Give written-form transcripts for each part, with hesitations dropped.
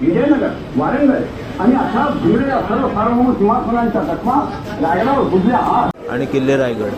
विजयनगर, वारंगळ आणि अशा भिडलेल्या सर्व सार्वभौम सिंहासनांच्या तत्मा रायगडावर बुजल्या आहात. आणि किल्ले रायगड.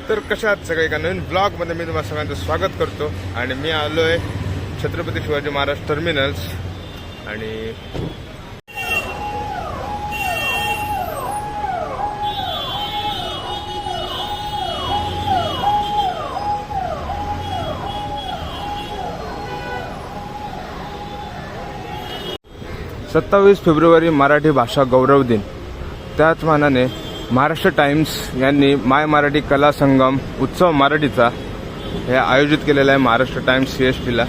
तर कशा आहात सगळे? एका नवीन ब्लॉगमध्ये मी तुम्हाला सगळ्यांचं स्वागत करतो. आणि मी आलो आहे छत्रपती शिवाजी महाराज टर्मिनल्स. आणि फेब्रुवारी मराठी भाषा गौरव दिन. त्याच मानाने महाराष्ट्र टाइम्स यांनी माय मराठी कला संगम उत्सव मराठीचा हे आयोजित केलेला आहे महाराष्ट्र टाइम्स CSTला.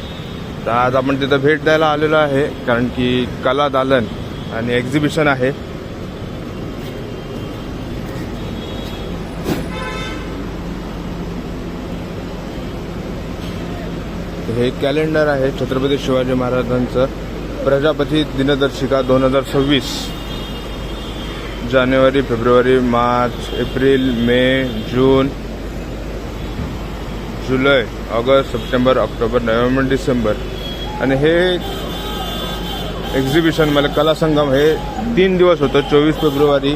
तर आज आपण तिथं भेट द्यायला आलेलो आहे, कारण की कला दालन आणि एक्झिबिशन आहे. हे कॅलेंडर आहे छत्रपती शिवाजी महाराजांचं, प्रजापती दिनदर्शिका 2026. जानेवारी, फेब्रुवारी, मार्च, एप्रिल, मे, जून, जुलै, ऑगस्ट, सप्टेंबर, ऑक्टोबर, नोव्हेंबर, डिसेंबर. आणि हे एक्झिबिशन मला कला संगम हे 3 दिवस होतं. 24 फेब्रुवारी,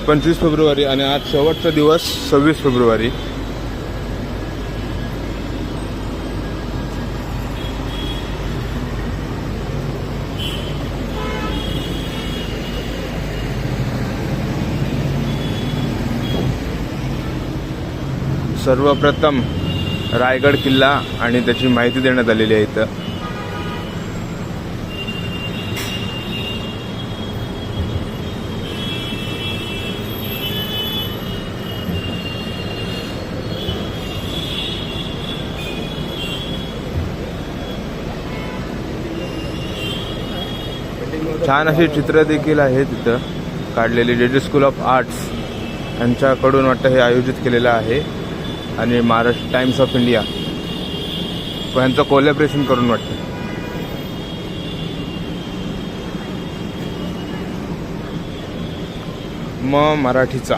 25 फेब्रुवारी आणि आज शेवटचा दिवस 26 फेब्रुवारी. सर्वप्रथम रायगड किल्ला आणि त्याची माहिती देण्यात आलेली आहे इथं. छान अशी चित्र देखील आहेत तिथं काढलेली. JJ स्कूल ऑफ आर्ट्स यांच्याकडून वाटतं हे आयोजित केलेलं आहे. आणि महाराष्ट्र टाइम्स ऑफ इंडिया यांचं कोलॅबरेशन करून वाटतं. मराठीचा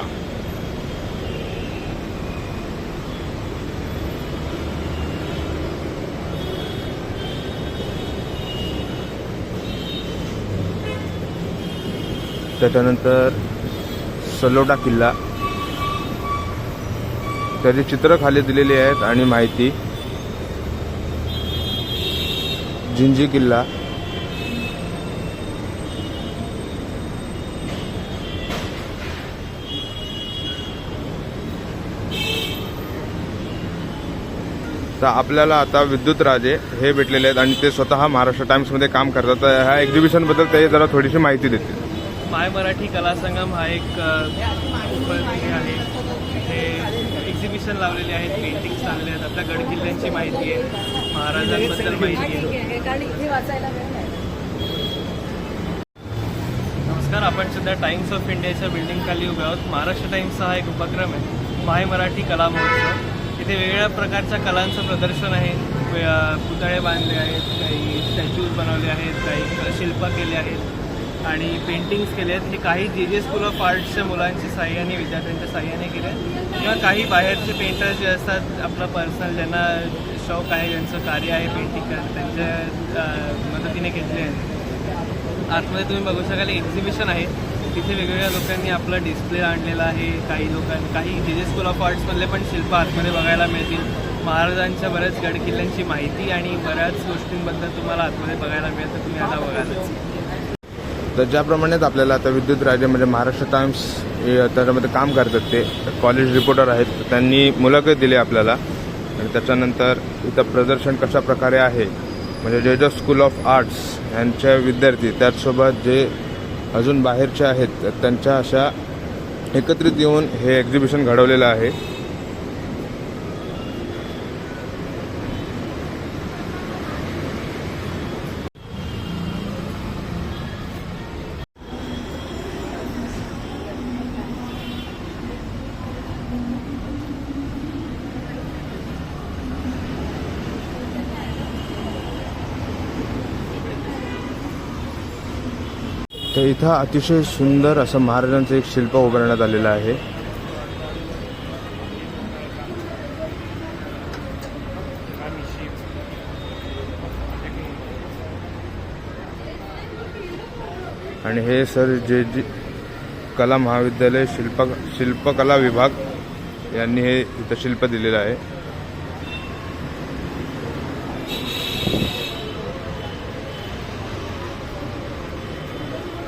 त्याच्यानंतर सलोटा किल्ला, त्याची चित्र खाली दिलेली आहेत आणि माहिती. जिंजी किल्ला, तर आपल्याला आता विद्युत राजे हे भेटलेले आहेत आणि ते स्वतः महाराष्ट्र टाइम्समध्ये काम करतात. तर ह्या एक्झिबिशनबद्दल ते जरा थोडीशी माहिती देतील. माय मराठी कला संगम हा एक आहे. इथे एक्झिबिशन लावलेले आहेत, पेंटिंग्स लावलेले आहेत, आपल्या गड किल्ल्यांची माहिती आहे, महाराजांबद्दल माहिती आहे. नमस्कार, आपण सध्या टाइम्स ऑफ इंडियाच्या बिल्डिंग खाली उभे आहोत. महाराष्ट्र टाइम्सचा हा एक उपक्रम आहे, माय मराठी कला महोत्सव. इथे वेगवेगळ्या प्रकारच्या कलांचं प्रदर्शन आहे. पुतळे बांधले आहेत, काही स्टॅच्यूज बनवले आहेत, काही शिल्प केले आहेत आणि पेंटिंग्स केले आहेत. हे काही JJ स्कूल ऑफ आर्ट्सच्या मुलांच्या साह्याने, विद्यार्थ्यांच्या साह्याने केले आहेत, किंवा काही बाहेरचे पेंटर्स जे असतात, आपलं पर्सनल ज्यांना शौक आहे, ज्यांचं कार्य आहे पेंटिंग करत, त्यांच्या मदतीने घेतले आहेत. आतमध्ये तुम्ही बघू शकाल एक्झिबिशन आहे. तिथे वेगवेगळ्या लोकांनी आपला डिस्प्ले आणलेला आहे. काही JJ स्कूल ऑफ आर्ट्समधले पण शिल्प आतमध्ये बघायला मिळतील. महाराजांच्या बऱ्याच गड किल्ल्यांची माहिती आणि बऱ्याच गोष्टींबद्दल तुम्हाला आतमध्ये बघायला मिळतं. तुम्ही आता बघालच. तर ज्याप्रमाणेच आपल्याला आता विद्युत राजे म्हणजे महाराष्ट्र टाइम्स त्याच्यामध्ये काम करतात, ते कॉलेज रिपोर्टर आहेत, त्यांनी मुलाखत दिली आपल्याला. आणि त्याच्यानंतर इथं प्रदर्शन कशा प्रकारे आहे म्हणजे JJ स्कूल ऑफ आर्ट्स यांच्या विद्यार्थी, त्याचसोबत जे अजून बाहेरचे आहेत त्यांच्या अशा एकत्रित येऊन हे एक्झिबिशन घडवलेलं आहे. तर इथं अतिशय सुंदर असं महाराजांचं एक शिल्प उभारण्यात आलेलं आहे. आणि हे सर जे कला महाविद्यालय शिल्पकला विभाग यांनी हे इथं शिल्प दिलेलं आहे.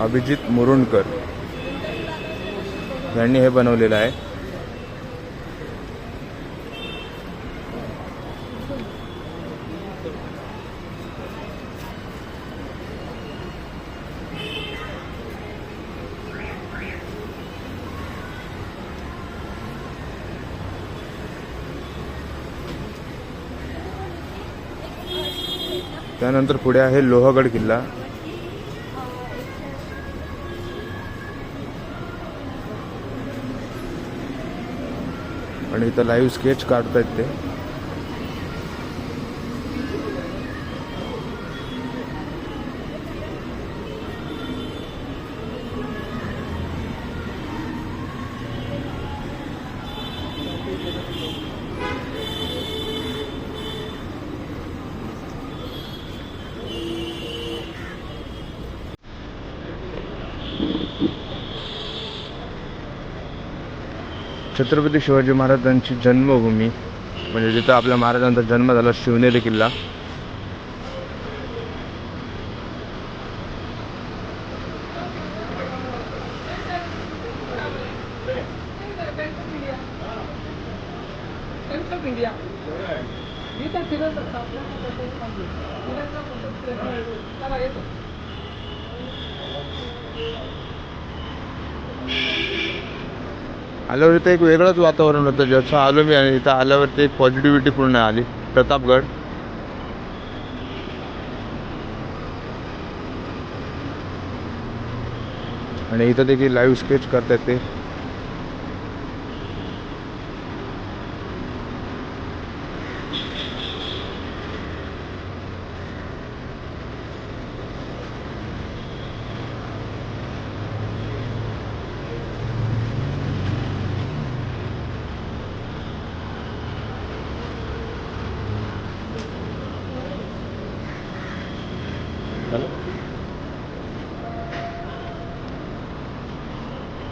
अभिजित मुरुणकर यांनी हे बनवलेलं आहे. त्यानंतर पुढे आहे लोहगड किल्ला. आणि इथं लाईव्ह स्केच काढतायत ते. छत्रपती शिवाजी महाराजांची जन्मभूमी म्हणजे जिथं आपल्या महाराजांचा जन्म झाला, शिवनेरी किल्ला. आल्यावर इथं एक वेगळंच वातावरण होतं. जसं आलो मी आणि इथं आल्यावरती एक पॉझिटिव्हिटी पूर्ण आली. प्रतापगड आणि इथं देखील लाईव्ह स्केच करतात ते.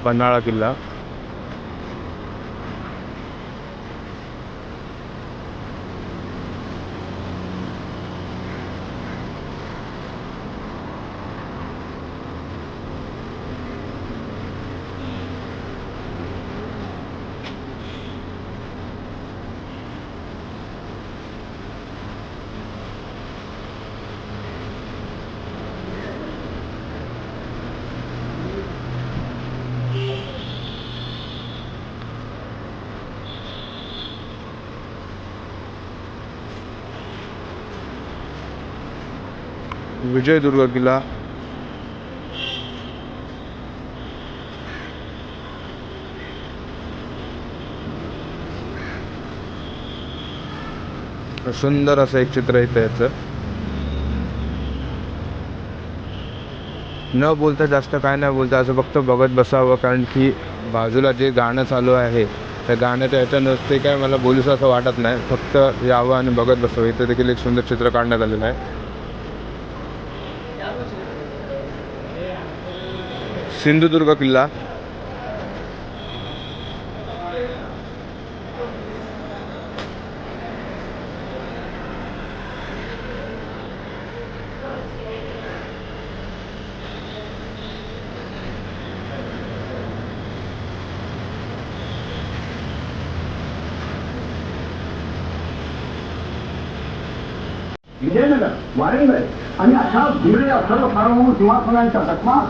पन्हाळा किल्ला. विजयदुर्ग किल्ला. सुंदर असं एक चित्र आहे त्याचं. न बोलता जास्त काय नाही बोलता, असं फक्त बघत बसावं. कारण की बाजूला जे गाणं चालू आहे त्या गाण्याच्या ह्याच्यानं ते काय मला बोलूस असं वाटत नाही. फक्त यावं आणि बघत बसावं. इथं देखील एक सुंदर चित्र काढण्यात आलेलं आहे. सिंधुदुर्ग किल्ला. विजयनगर, वारंगळ आणि अशा भिडलेल्या सर्व सार्वभौम सिंहासनांच्या तकमा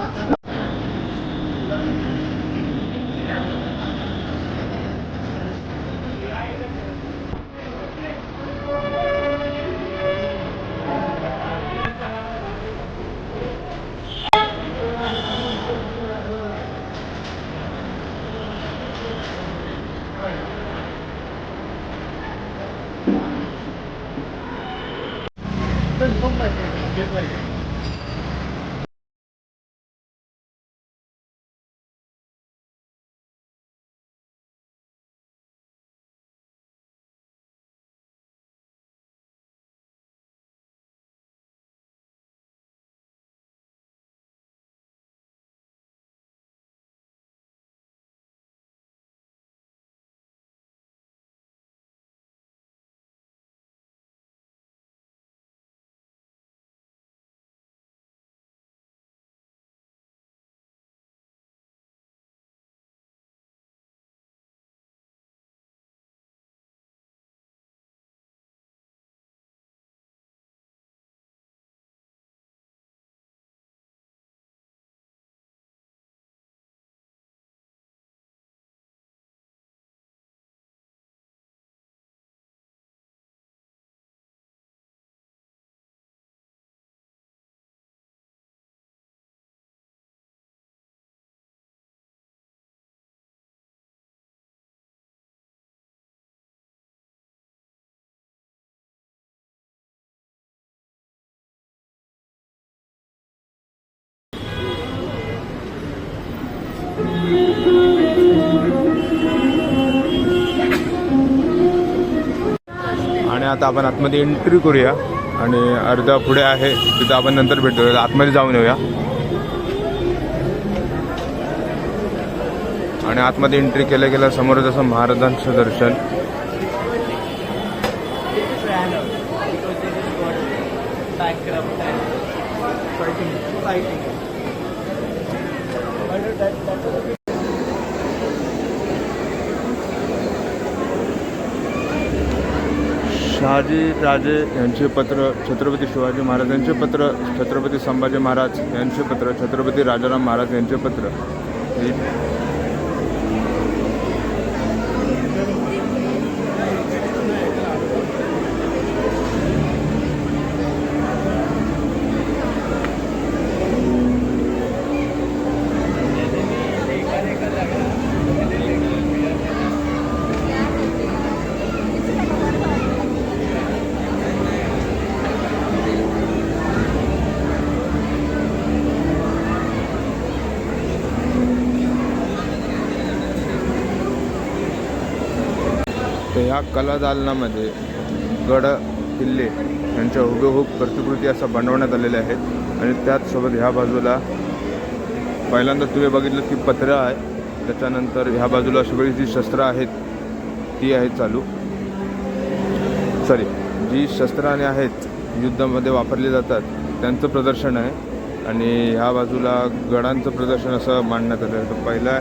आता आपण आतमध्ये एंट्री करूया आणि अर्धा पुढे आहे तिथं आपण नंतर भेटू, आतमध्ये जाऊन येऊया. आणि आतमध्ये एंट्री केल्या गेल्या समोरच असं महाराजांचं दर्शन. शहाजी राजे यांचे पत्र, छत्रपती शिवाजी महाराजांचे पत्र, छत्रपती संभाजी महाराज यांचे पत्र, छत्रपती राजाराम महाराज यांचे पत्र. तर ह्या कला दालनामध्ये गड किल्ले यांच्या हुबेहूब प्रतिकृती असं बनवण्यात आलेल्या आहेत. आणि त्याचसोबत ह्या बाजूला पहिल्यांदा तुम्ही बघितलं की पत्र्या आहे, त्याच्यानंतर ह्या बाजूला सगळी जी शस्त्र आहेत ती आहेत चालू, जी शस्त्राने आहेत युद्धामध्ये वापरली जातात त्यांचं प्रदर्शन आहे. आणि ह्या बाजूला गडांचं प्रदर्शन असं मांडण्यात आलं आहे. तर पहिला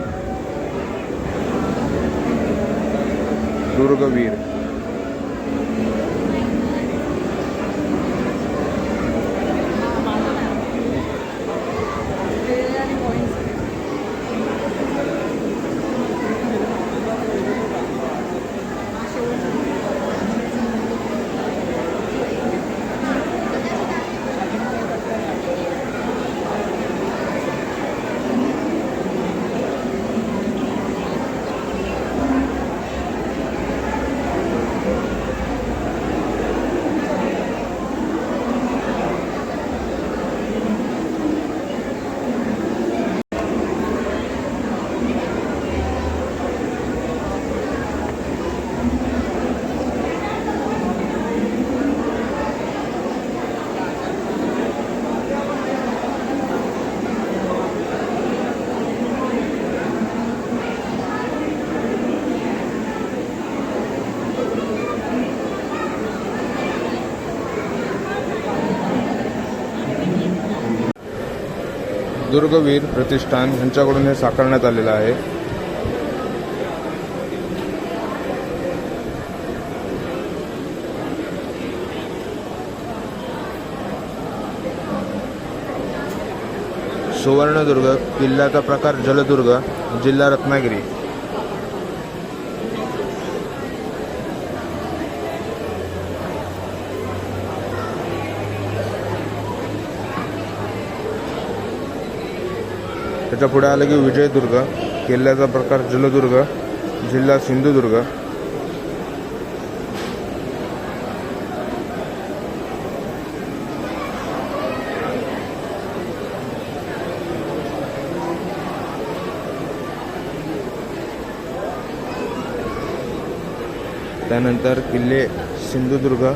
दुर्गवीर, दुर्गवीर प्रतिष्ठान यांच्याकडून हे साकारण्यात आलेलं आहे. सुवर्णदुर्ग किल्ल्याचा प्रकार जलदुर्ग, जिल्हा रत्नागिरी. त्याच्या पुढे आलं की विजयदुर्ग किल्ल्याचा प्रकार जलदुर्ग, जिल्हा सिंधुदुर्ग. त्यानंतर किल्ले सिंधुदुर्ग,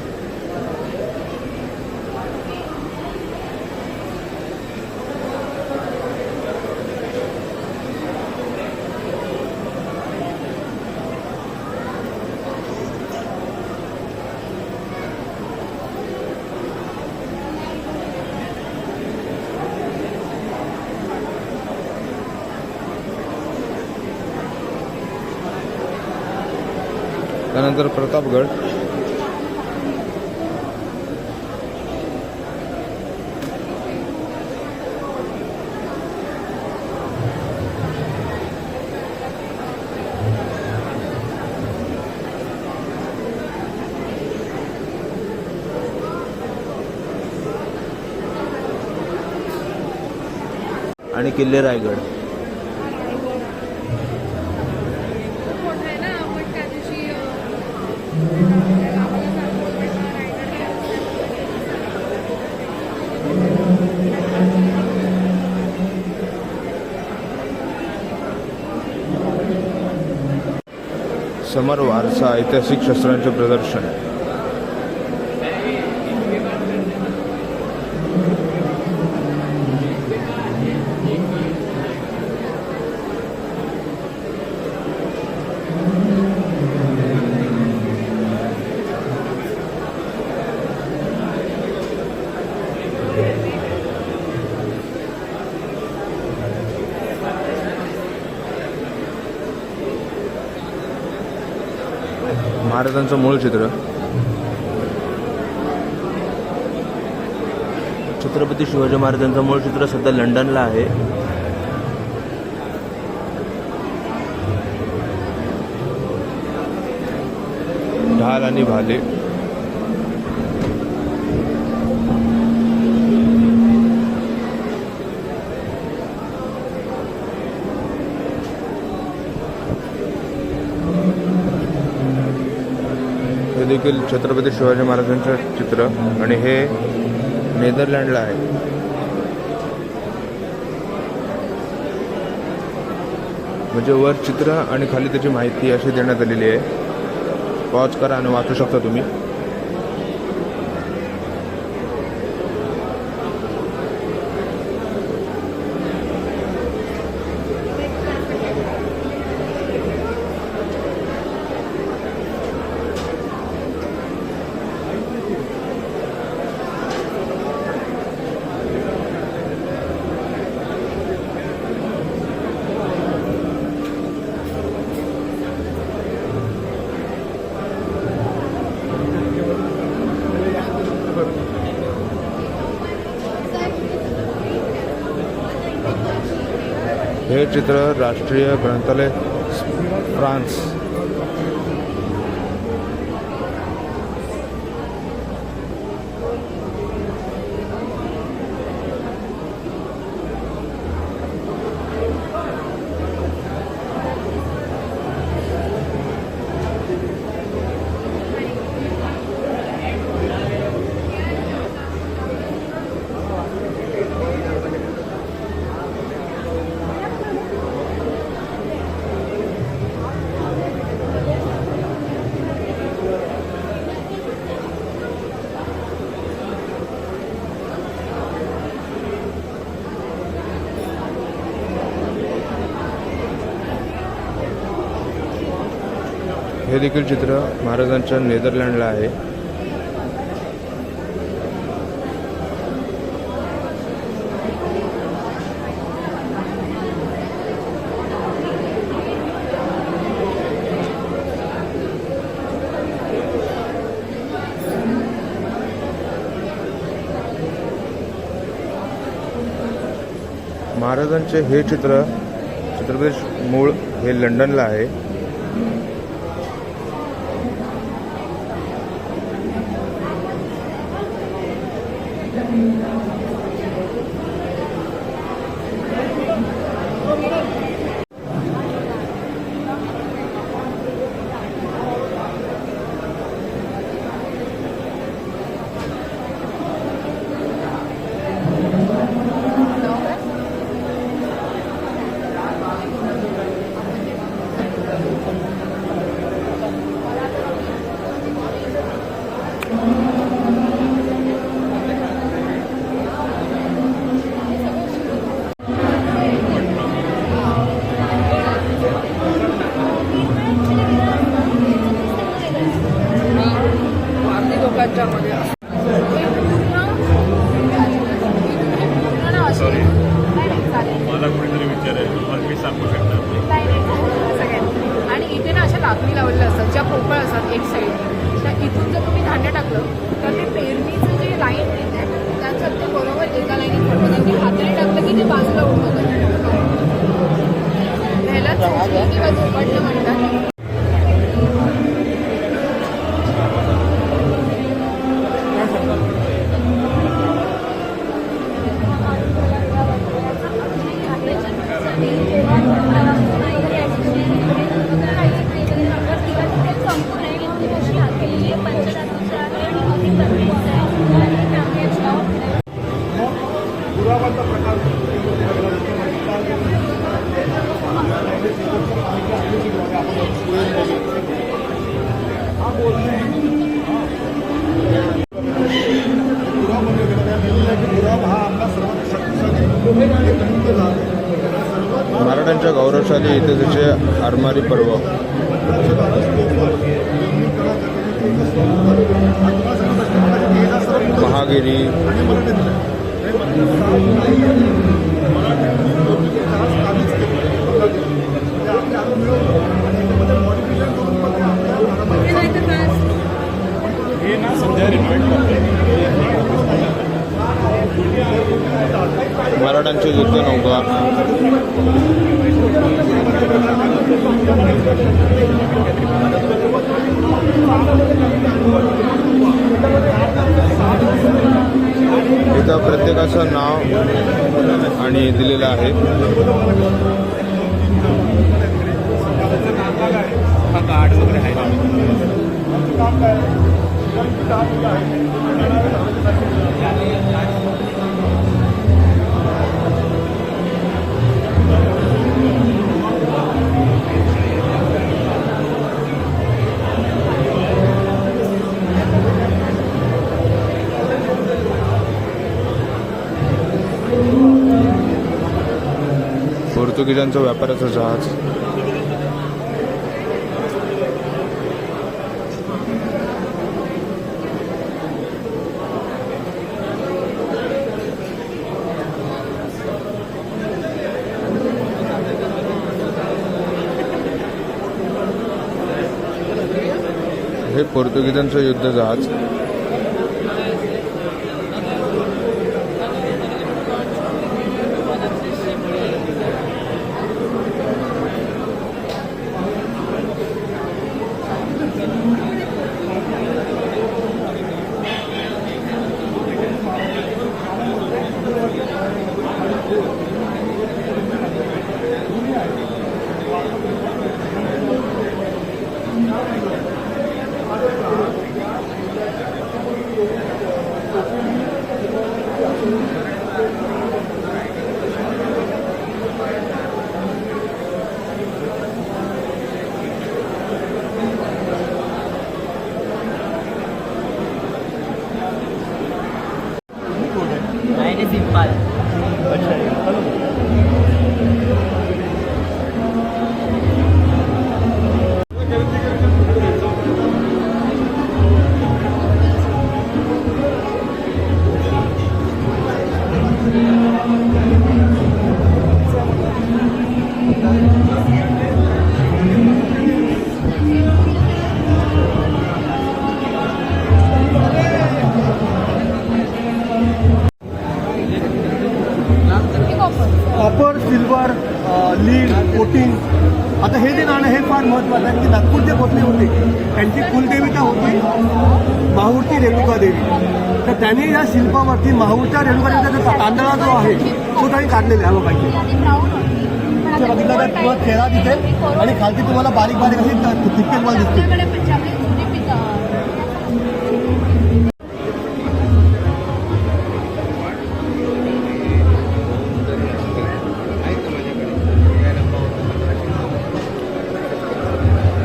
त्यानंतर प्रतापगड, आणि किल्ले रायगड. समर वारसा ऐतिहासिक शस्त्रांचे प्रदर्शन. महाराजांचं मूळ चित्र. छत्रपती शिवाजी महाराजांचं मूळ चित्र सध्या लंडनला आहे. ढाल आणि भाले. हे देखील छत्रपती शिवाजी महाराजांचं चित्र आणि हे नेदरलँडला आहे. म्हणजे वर चित्र आणि खाली त्याची माहिती अशी देण्यात आलेली आहे. पॉज करा आणि वाचू शकता तुम्ही. हे चित्र राष्ट्रीय ग्रंथालय फ्रान्स. हे देखील चित्र महाराजांच्या नेदरलँडला आहे. महाराजांचे हे छत्रपती मूळ हे लंडनला आहे. मला कुठेतरी विचारायचं मला मी सांगू शकणार सगळ्यांनी. आणि इथे ना अशा लाकडी लावलेल्या असतात ज्या पोकळ असतात एक साईड. तर इथून जर तुम्ही धान्य टाकलं तर ते पेरणीचं जे लाईन येते त्याच्यात ते बरोबर एका लाईनीत पडतं. त्यांनी हाताने टाकलं की ते बाजूला उडतं. ह्याला चोपडी किंवा झोपडलं म्हणतात. मराठ्यांच्या गौरवशाली इतिहासाचे आरमारी पर्व. महागिरी, मराठांचे युद्ध नौका. इथं प्रत्येकाचं नाव आणि दिलेलं आहे. पोर्तुगीजांचं व्यापाराचं जहाज. हे पोर्तुगीजांचं युद्ध जहाज. Copper, silver, lead, coating. आता हे जे नाणं हे फार महत्त्वाचं आहे की नागपूरचे भोसले होते, त्यांची कुलदेविका होती माहूरची रेणुका देवी. तर त्यांनी या शिल्पावरती माहूरच्या रेणुका देवीचा तांदळा जो आहे तो त्यांनी काढलेला आहे पाहिजे. बघितलं तर तुम्हाला चेहरा दिसेल आणि खालती तुम्हाला बारीक बारीक असे ठिपके तुम्हाला दिसतील.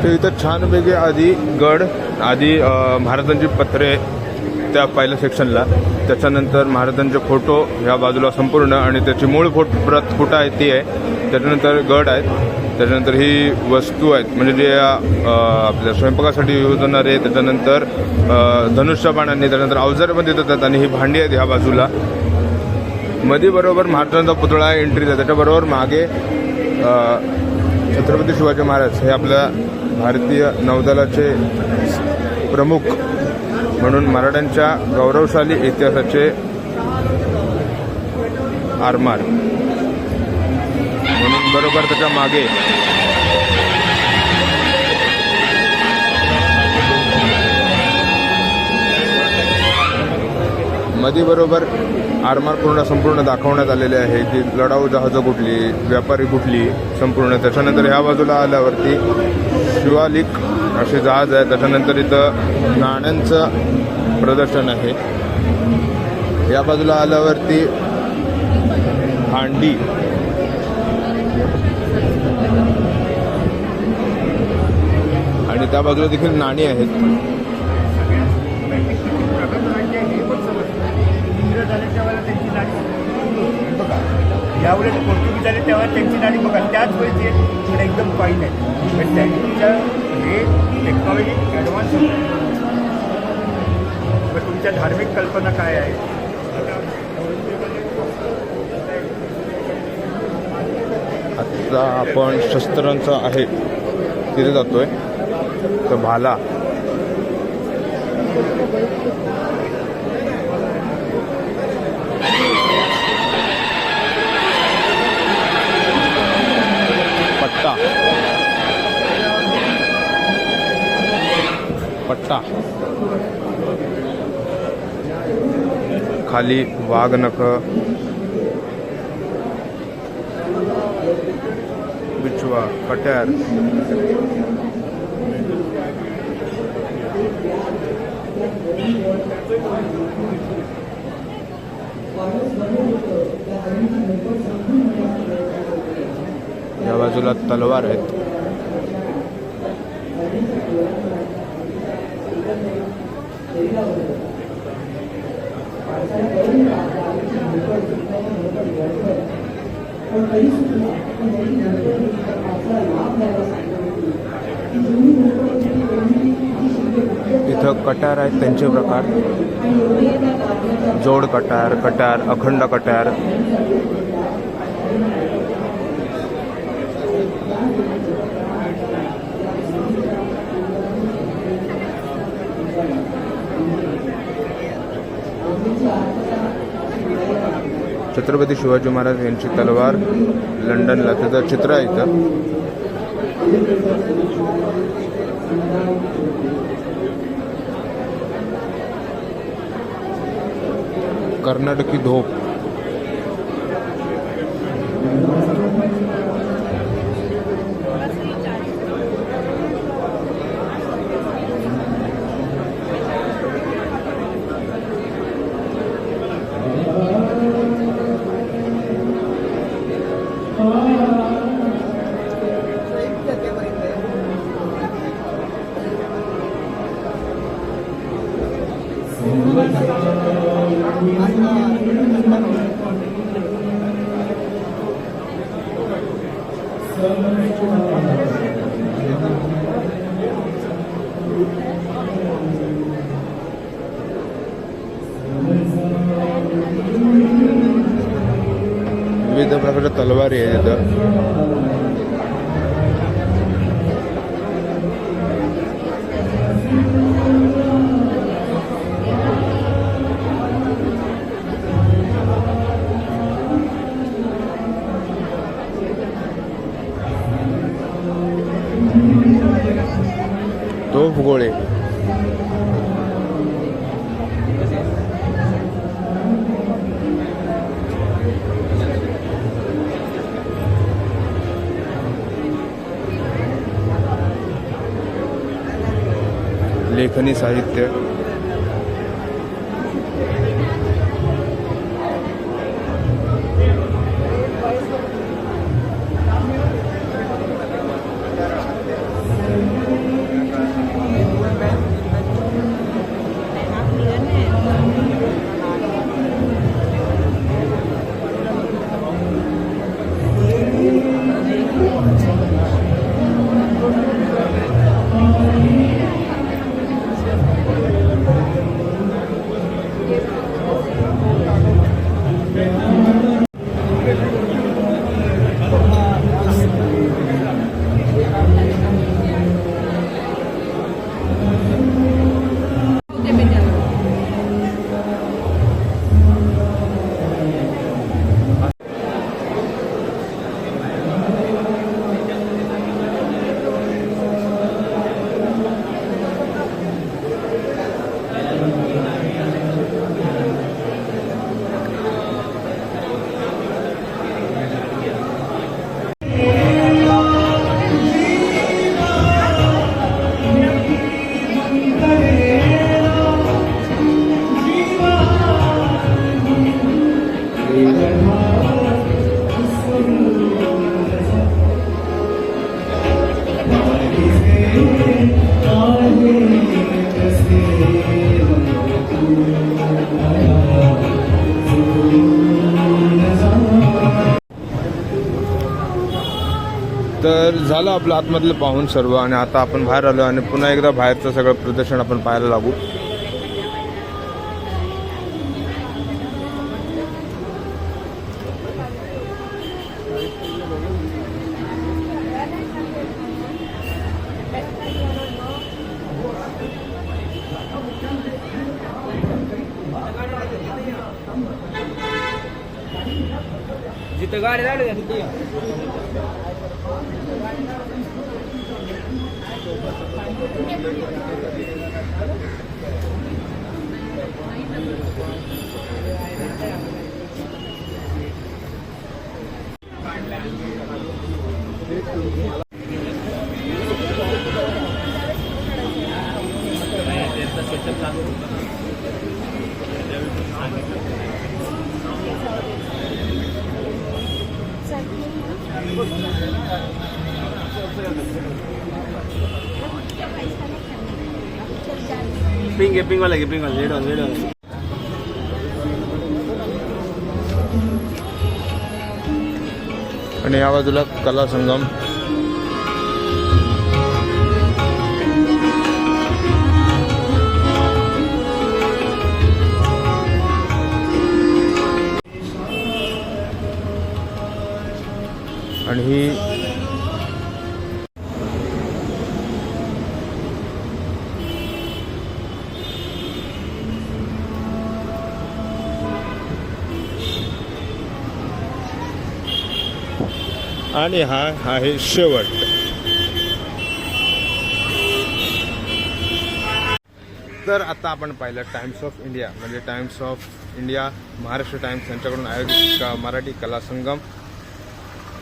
तर इथं छानपैकी आधी गड, आधी महाराजांची पत्रे त्या पहिल्या सेक्शनला, त्याच्यानंतर महाराजांचे फोटो ह्या बाजूला संपूर्ण आणि त्याची मूळ प्रत कुठं आहे ती आहे. त्याच्यानंतर गड आहेत, त्याच्यानंतर ही वस्तू आहेत म्हणजे जे आपल्या स्वयंपाकासाठी यूज होणारे, त्याच्यानंतर धनुष्य बाणांनी, त्याच्यानंतर अवजारे पण देतात आणि ही भांडी आहेत ह्या बाजूला. मध्ये बरोबर महाराजांचा पुतळा आहे एंट्रीचा, त्याच्याबरोबर मागे छत्रपती शिवाजी महाराज हे आपल्या भारतीय नौदलाचे प्रमुख म्हणून मराठ्यांच्या गौरवशाली इतिहासाचे आरमार म्हणून बरोबर त्याच्या मागे मध्ये बरोबर आरमार संपूर्ण दाखवण्यात आलेले आहे की लढाऊ जहाजं कुठली, व्यापारी कुठली संपूर्ण. त्याच्यानंतर ह्या बाजूला आल्यावरती शिवालिक असे जहाज आहे. त्याच्यानंतर इथं नाण्यांचं प्रदर्शन आहे. या बाजूला आल्यावरती भांडी, आणि त्या बाजूला देखील नाणी आहेत. यावेळेस पोर्तुगीज आले तेव्हा त्यांची नाणी बघा त्याच वेळेची एकदम फाईन आहे. पण त्यांच्या हे टेक्नॉलॉजी ॲडव्हान्स होतं. मग तुमच्या धार्मिक कल्पना काय आहे? आता आपण शस्त्रांचं आहे तिथे जातोय. तर भाला, पट्टा, खाली वाघनख, बिचवा, कट्यार, या बाजूला तलवार आहेत. इथं कट्यार आहेत त्यांचे प्रकार, जोड कट्यार, कट्यार, अखंड कट्यार, छत्रपती शिवाजी महाराज यांची तलवार लंडनला, त्याचं चित्र आहे इथं. कर्नाटकी धोप, विविध प्रकारच्या तलवारी आहेत इथं. तोफ गोळे, लेखनी साहित्य, तर झालं आपलं आतमधलं पाहून सर्व, आणि आता आपण बाहेर आलो आणि पुन्हा एकदा बाहेरचं सगळं प्रदर्शन आपण पाहायला लागू. जिथं गाडी लागली ना तिथे पिंग वाला रेड आणि या बाजूला कला संगम. आणि ही आणि हा आहे शेवट. तर आता आपण पाहिलं टाइम्स ऑफ इंडिया म्हणजे times of India Maharashtra times यांच्याकडून आयोजित मराठी कला संगम.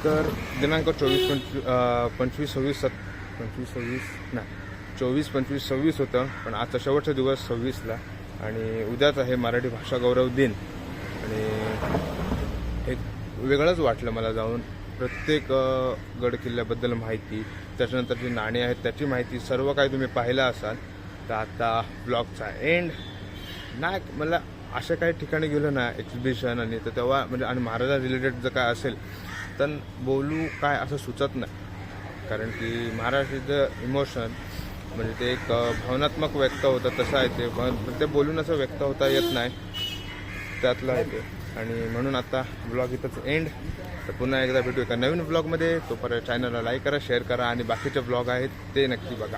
तर दिनांक 24-25-26 होतं, पण आजचा शेवटचा दिवस 26ला आणि उद्याच आहे मराठी भाषा गौरव दिन. आणि एक वेगळंच वाटलं मला जाऊन. प्रत्येक गड किल्ल्याबद्दल माहिती, त्याच्यानंतर जी नाणी आहेत त्याची माहिती, सर्व काही तुम्ही पाहिलं असाल. तर आता ब्लॉगचा एंड नाही, मला अशा काही ठिकाणी गेलो ना एक्झिबिशन आणि तर तेव्हा म्हणजे आणि महाराजा रिलेटेड जर काय असेल तर बोलू काय असं सुचत नाही. कारण की महाराष्ट्राचं इमोशन म्हणजे ते एक भावनात्मक व्यक्त होतं, तसं आहे ते. पण ते बोलून असं व्यक्त होता येत नाही, त्यातलं आहे ते. आणि म्हणून आता ब्लॉग इथंच एंड. तर पुन्हा एकदा भेटू एका नवीन ब्लॉगमध्ये. तोपर्यंत चॅनलला लाईक करा, शेअर करा आणि बाकीचे ब्लॉग आहेत ते नक्की बघा.